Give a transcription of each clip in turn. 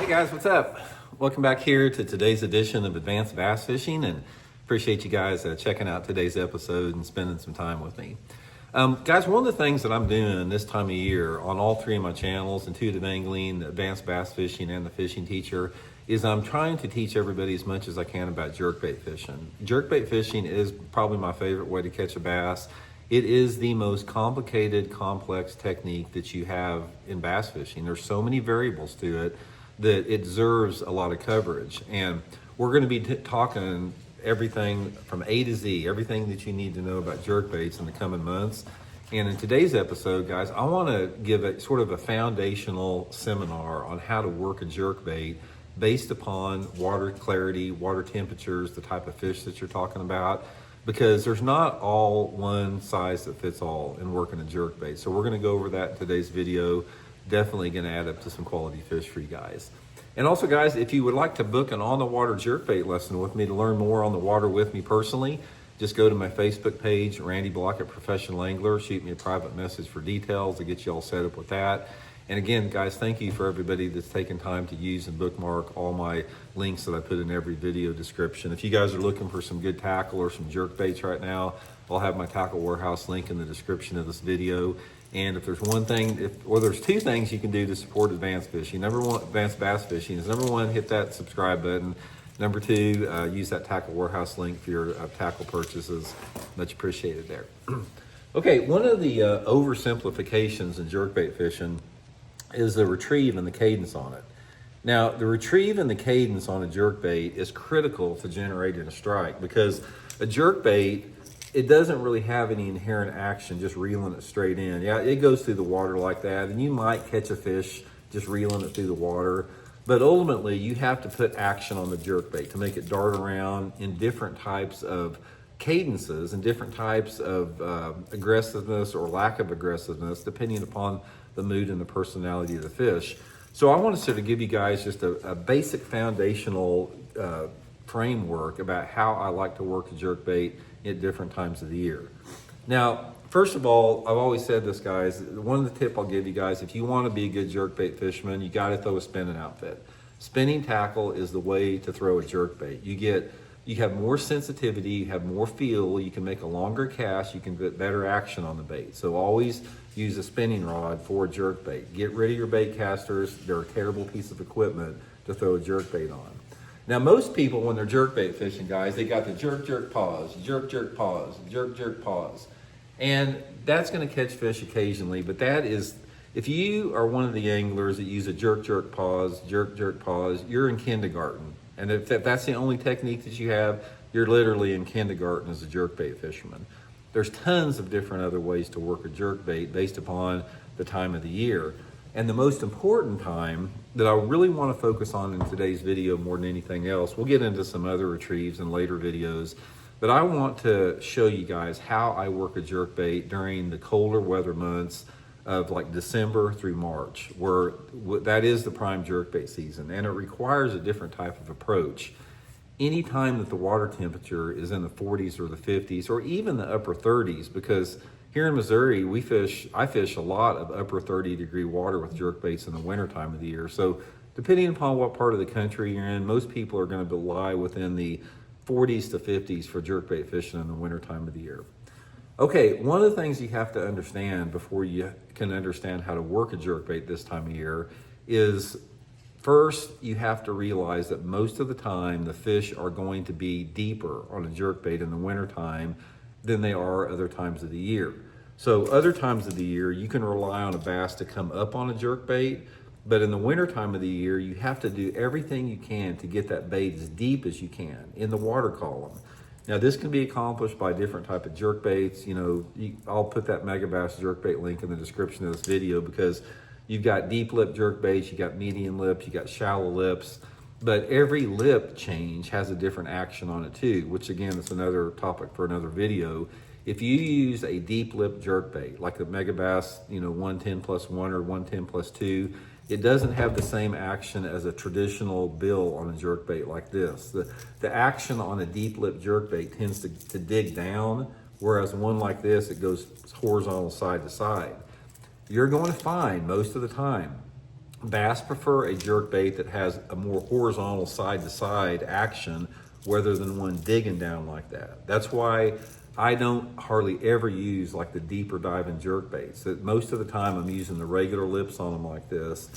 Hey guys, what's up? Welcome back here to today's edition of Advanced Bass Fishing, and appreciate you guys checking out today's episode and spending some time with me. Guys, one of the things that I'm doing this time of year on all three of my channels, Intuitive Angling, Advanced Bass Fishing, and The Fishing Teacher, is I'm trying to teach everybody as much as I can about jerkbait fishing. Jerkbait fishing is probably my favorite way to catch a bass. It is the most complicated, complex technique that you have in bass fishing. There's so many variables to it that it deserves a lot of coverage. And we're going to be talking everything from A to Z, everything that you need to know about jerkbaits in the coming months. And in today's episode, guys, I want to give a sort of a foundational seminar on how to work a jerkbait based upon water clarity, water temperatures, the type of fish that you're talking about, because there's not all one size that fits all in working a jerkbait. So we're going to go over that in today's video. Definitely going to add up to some quality fish for you guys. And also, guys, if you would like to book an on-the-water jerkbait lesson with me to learn more on the water with me personally, just go to my Facebook page, Randy Blaukat Professional Angler. Shoot me a private message for details to get you all set up with that. And again, guys, thank you for everybody that's taken time to use and bookmark all my links that I put in every video description. If you guys are looking for some good tackle or some jerkbaits right now, I'll have my tackle warehouse link in the description of this video. And if there's one thing, or there's two things you can do to support advanced fishing. Number one, advanced bass fishing is number one, hit that subscribe button. Number two, use that tackle warehouse link for your tackle purchases. Much appreciated there. Okay, one of the oversimplifications in jerkbait fishing is the retrieve and the cadence on it. Now, the retrieve and the cadence on a jerkbait is critical to generating a strike, because a jerkbait, it doesn't really have any inherent action just reeling it straight in. Yeah, it goes through the water like that, and you might catch a fish just reeling it through the water, but ultimately you have to put action on the jerkbait to make it dart around in different types of cadences and different types of aggressiveness or lack of aggressiveness, depending upon the mood and the personality of the fish. So I want to sort of give you guys just a basic foundational framework about how I like to work a jerkbait at different times of the year. Now, first of all, I've always said this, guys, one of the tip I'll give you guys, if you want to be a good jerkbait fisherman, you got to throw a spinning outfit. Spinning tackle is the way to throw a jerkbait. You have more sensitivity, you have more feel, you can make a longer cast, you can get better action on the bait. So always use a spinning rod for a jerkbait. Get rid of your bait casters. They're a terrible piece of equipment to throw a jerkbait on. Now, most people, when they're jerkbait fishing, guys, they got the jerk, jerk, pause, jerk, jerk, pause, jerk, jerk, pause. And that's going to catch fish occasionally, but that is, if you are one of the anglers that use a jerk, jerk, pause, you're in kindergarten. And if that's the only technique that you have, you're literally in kindergarten as a jerkbait fisherman. There's tons of different other ways to work a jerkbait based upon the time of the year. And the most important time that I really want to focus on in today's video more than anything else, we'll get into some other retrieves in later videos, but I want to show you guys how I work a jerkbait during the colder weather months of like December through March, where that is the prime jerkbait season, and it requires a different type of approach. Anytime that the water temperature is in the 40s or the 50s or even the upper 30s, because here in Missouri, I fish a lot of upper 30-degree water with jerkbaits in the winter time of the year. So depending upon what part of the country you're in, most people are going to lie within the 40s to 50s for jerkbait fishing in the winter time of the year. Okay, one of the things you have to understand before you can understand how to work a jerkbait this time of year is, first, you have to realize that most of the time the fish are going to be deeper on a jerkbait in the wintertime than they are other times of the year. So other times of the year, you can rely on a bass to come up on a jerkbait, but in the winter time of the year, you have to do everything you can to get that bait as deep as you can in the water column. Now, this can be accomplished by different type of jerkbaits. You know, I'll put that Megabass Jerkbait link in the description of this video, because you've got deep lip jerkbaits, you got medium lips, you got shallow lips, but every lip change has a different action on it too, which again is another topic for another video. If you use a deep lip jerkbait, like the Megabass, 110+1 or 110+2, it doesn't have the same action as a traditional bill on a jerkbait like this. The action on a deep lip jerkbait tends to dig down, whereas one like this, it goes horizontal side to side. You're going to find most of the time Bass prefer a jerk bait that has a more horizontal side-to-side action rather than one digging down like that. That's why I don't hardly ever use like the deeper diving jerk baits. That most of the time I'm using the regular lips on them like this,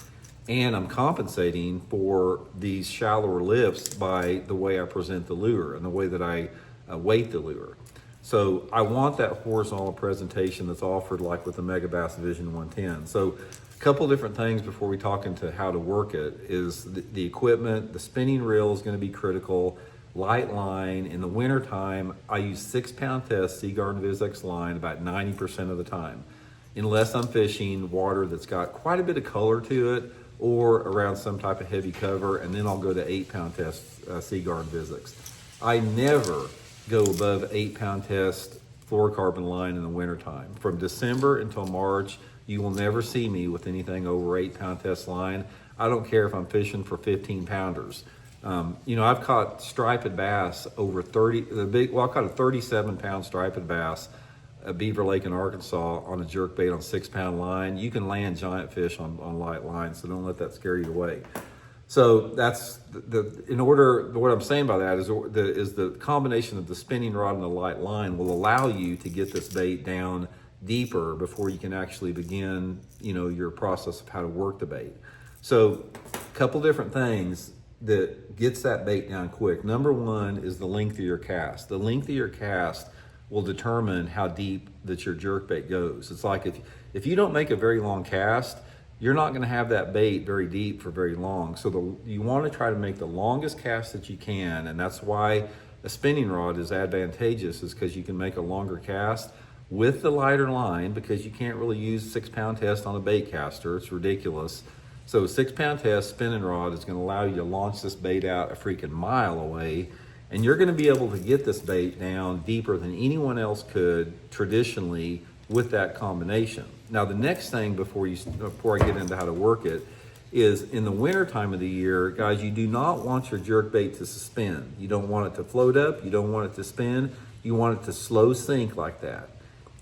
and I'm compensating for these shallower lips by the way I present the lure and the way that I weight the lure. So I want that horizontal presentation that's offered like with the Megabass Vision 110. So a couple different things before we talk into how to work it is the equipment. The spinning reel is going to be critical. Light line. In the winter time, I use 6-pound test Seaguard VizX line about 90% of the time, unless I'm fishing water that's got quite a bit of color to it or around some type of heavy cover, and then I'll go to 8-pound test Seaguard VizX. I never go above 8-pound test fluorocarbon line in the wintertime. From December until March, you will never see me with anything over 8-pound test line. I don't care if I'm fishing for 15-pounders. You know, I've caught striped bass over 30, I caught a 37-pound striped bass at Beaver Lake in Arkansas on a jerkbait on 6-pound line. You can land giant fish on light line, so don't let that scare you away. So that's what I'm saying by that is the combination of the spinning rod and the light line will allow you to get this bait down deeper before you can actually begin, you know, your process of how to work the bait. So a couple different things that gets that bait down quick. Number one is the length of your cast. The length of your cast will determine how deep that your jerkbait goes. It's like if you don't make a very long cast, you're not going to have that bait very deep for very long. So you want to try to make the longest cast that you can, and that's why a spinning rod is advantageous, is because you can make a longer cast with the lighter line, because you can't really use 6-pound test on a bait caster. It's ridiculous. So a 6-pound test spinning rod is going to allow you to launch this bait out a freaking mile away, and you're going to be able to get this bait down deeper than anyone else could traditionally with that combination. Now, the next thing before I get into how to work it is in the winter time of the year, guys, you do not want your jerkbait to suspend. You don't want it to float up. You don't want it to spin. You want it to slow sink like that.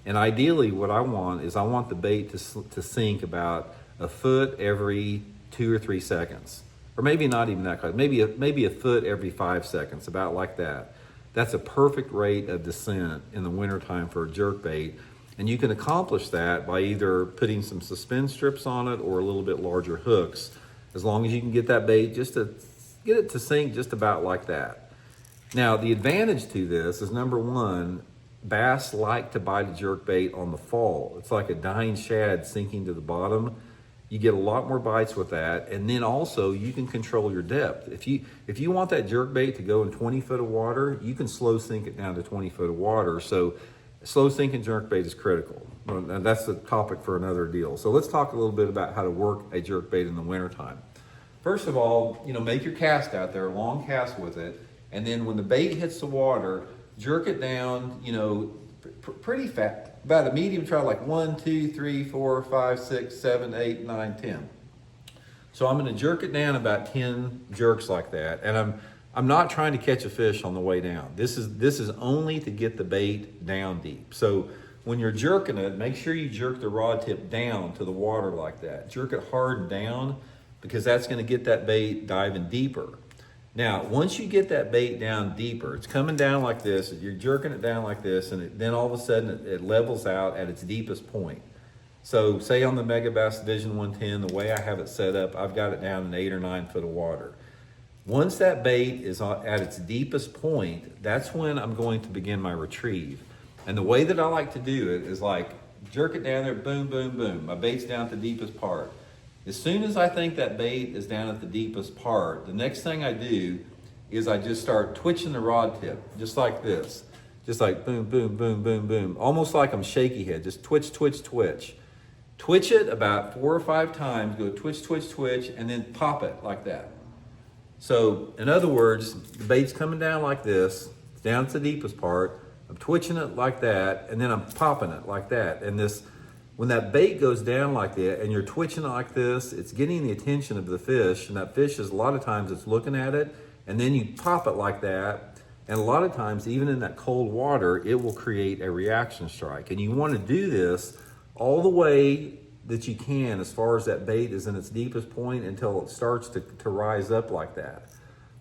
And ideally, what I want is the bait to sink about a foot every 2 or 3 seconds, or maybe not even that close. Maybe a foot every 5 seconds, about like that. That's a perfect rate of descent in the wintertime for a jerkbait. And you can accomplish that by either putting some suspend strips on it or a little bit larger hooks, as long as you can get that bait just to get it to sink just about like that. Now, the advantage to this is, number one, bass like to bite a jerkbait on the fall. It's like a dying shad sinking to the bottom. You get a lot more bites with that, and then also you can control your depth. If you want that jerkbait to go in 20 foot of water, you can slow sink it down to 20 foot of water. So slow sinking jerkbait is critical, and that's the topic for another deal. So let's talk a little bit about how to work a jerkbait in the wintertime. First of all, you know, make your cast out there, long cast with it, and then when the bait hits the water, jerk it down, you know, pretty fast. About a medium trout, like 1, 2, 3, 4, 5, 6, 7, 8, 9, 10. So I'm going to jerk it down about 10 jerks like that, and I'm not trying to catch a fish on the way down. This is only to get the bait down deep. So when you're jerking it, make sure you jerk the rod tip down to the water like that. Jerk it hard and down, because that's going to get that bait diving deeper. Now, once you get that bait down deeper, it's coming down like this, you're jerking it down like this, and then all of a sudden it levels out at its deepest point. So say on the Megabass Vision 110, the way I have it set up, I've got it down in 8 or 9 foot of water. Once that bait is at its deepest point, that's when I'm going to begin my retrieve. And the way that I like to do it is like jerk it down there, boom, boom, boom. My bait's down at the deepest part. As soon as I think that bait is down at the deepest part, the next thing I do is I just start twitching the rod tip, just like this. Just like boom, boom, boom, boom, boom. Almost like I'm shaky head, just twitch, twitch, twitch. Twitch it about 4 or 5 times, go twitch, twitch, twitch, and then pop it like that. So in other words, the bait's coming down like this, it's down to the deepest part, I'm twitching it like that, and then I'm popping it like that. And when that bait goes down like that and you're twitching it like this, it's getting the attention of the fish, and that fish is a lot of times it's looking at it, and then you pop it like that, and a lot of times even in that cold water, it will create a reaction strike. And you want to do this all the way that you can as far as that bait is in its deepest point until it starts to rise up like that.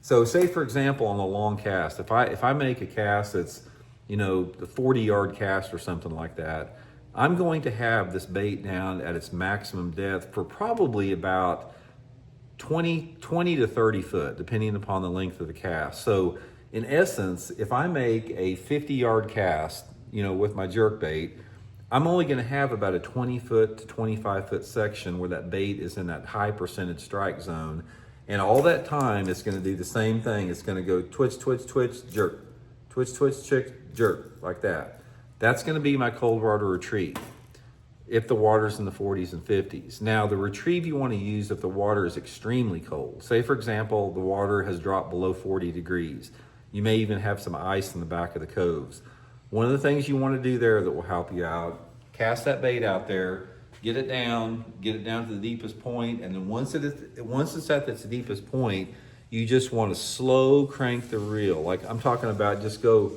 So say for example on a long cast, if I make a cast that's, you know, the 40-yard cast or something like that, I'm going to have this bait down at its maximum depth for probably about 20 to 30 foot, depending upon the length of the cast. So in essence, if I make a 50-yard cast, you know, with my jerk bait, I'm only going to have about a 20 foot to 25 foot section where that bait is in that high percentage strike zone. And all that time, it's going to do the same thing. It's going to go twitch, twitch, twitch, jerk, twitch, twitch, jerk, like that. That's going to be my cold water retrieve if the water's in the 40s and 50s. Now, the retrieve you want to use if the water is extremely cold. Say, for example, the water has dropped below 40 degrees. You may even have some ice in the back of the coves. One of the things you want to do there that will help you out, cast that bait out there, get it down to the deepest point, and then once it's at its deepest point, you just want to slow crank the reel. Like I'm talking about, just go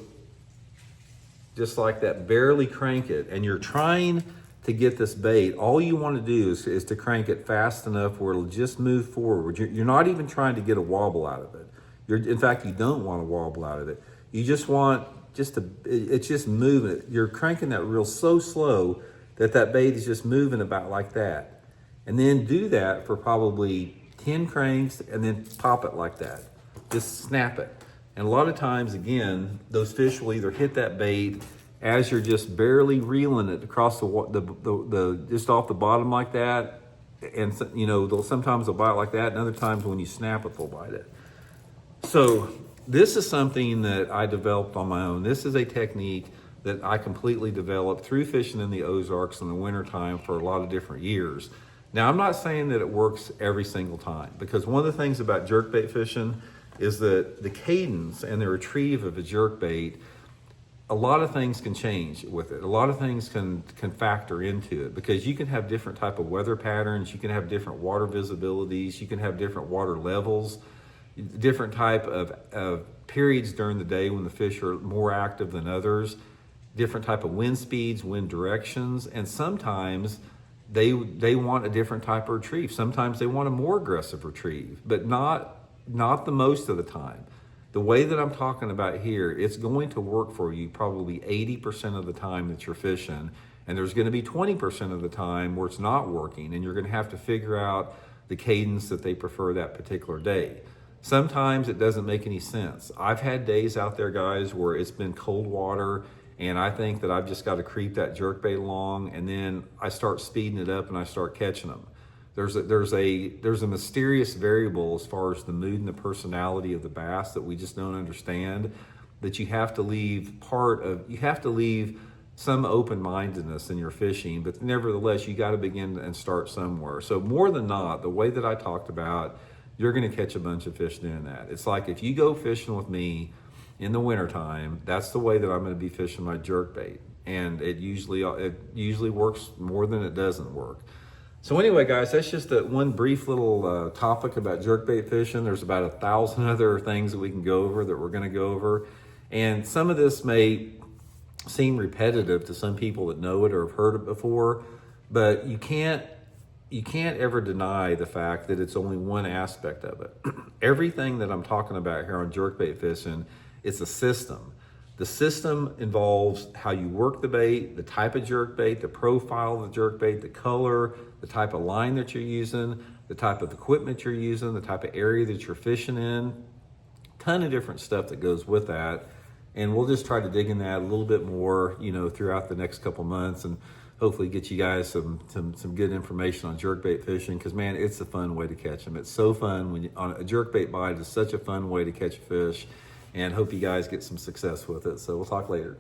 just like that, barely crank it, and you're trying to get this bait. All you want to do is to crank it fast enough where it'll just move forward. You're not even trying to get a wobble out of it. In fact, you don't want a wobble out of it. You just want it's just moving. You're cranking that reel so slow that bait is just moving about like that. And then do that for probably 10 cranks and then pop it like that. Just snap it. And a lot of times, again, those fish will either hit that bait as you're just barely reeling it across the just off the bottom like that. And you know, sometimes they'll bite like that, and other times when you snap it, they'll bite it. So this is something that I developed on my own. This is a technique that I completely developed through fishing in the Ozarks in the wintertime for a lot of different years. Now, I'm not saying that it works every single time, because one of the things about jerkbait fishing is that the cadence and the retrieve of a jerkbait, a lot of things can change with it. A lot of things can factor into it, because you can have different type of weather patterns, you can have different water visibilities, you can have different water levels, different type of periods during the day when the fish are more active than others, different type of wind speeds, wind directions, and sometimes they want a different type of retrieve. Sometimes they want a more aggressive retrieve, but not the most of the time. The way that I'm talking about here, it's going to work for you probably 80% of the time that you're fishing, and there's going to be 20% of the time where it's not working, and you're going to have to figure out the cadence that they prefer that particular day. Sometimes it doesn't make any sense. I've had days out there, guys, where it's been cold water, and I think that I've just got to creep that jerkbait along, and then I start speeding it up and I start catching them. There's a mysterious variable as far as the mood and the personality of the bass that we just don't understand, that you have to leave some open-mindedness in your fishing, but nevertheless, you got to begin and start somewhere. So more than not, the way that I talked about, you're going to catch a bunch of fish doing that. It's like if you go fishing with me in the wintertime, that's the way that I'm going to be fishing my jerkbait. And it usually works more than it doesn't work. So anyway, guys, that's just one brief little topic about jerkbait fishing. There's about 1,000 other things that we can go over that we're going to go over. And some of this may seem repetitive to some people that know it or have heard it before, but you can't ever deny the fact that it's only one aspect of it. Everything that I'm talking about here on jerkbait fishing, it's a system. The system involves how you work the bait, the type of jerkbait, the profile of the jerkbait, the color, the type of line that you're using, the type of equipment you're using, the type of area that you're fishing in. Ton of different stuff that goes with that. And we'll just try to dig in that a little bit more, throughout the next couple months, and hopefully get you guys some good information on jerkbait fishing, because man, it's a fun way to catch them. It's so fun on a jerkbait bite is such a fun way to catch a fish, and hope you guys get some success with it. So we'll talk later.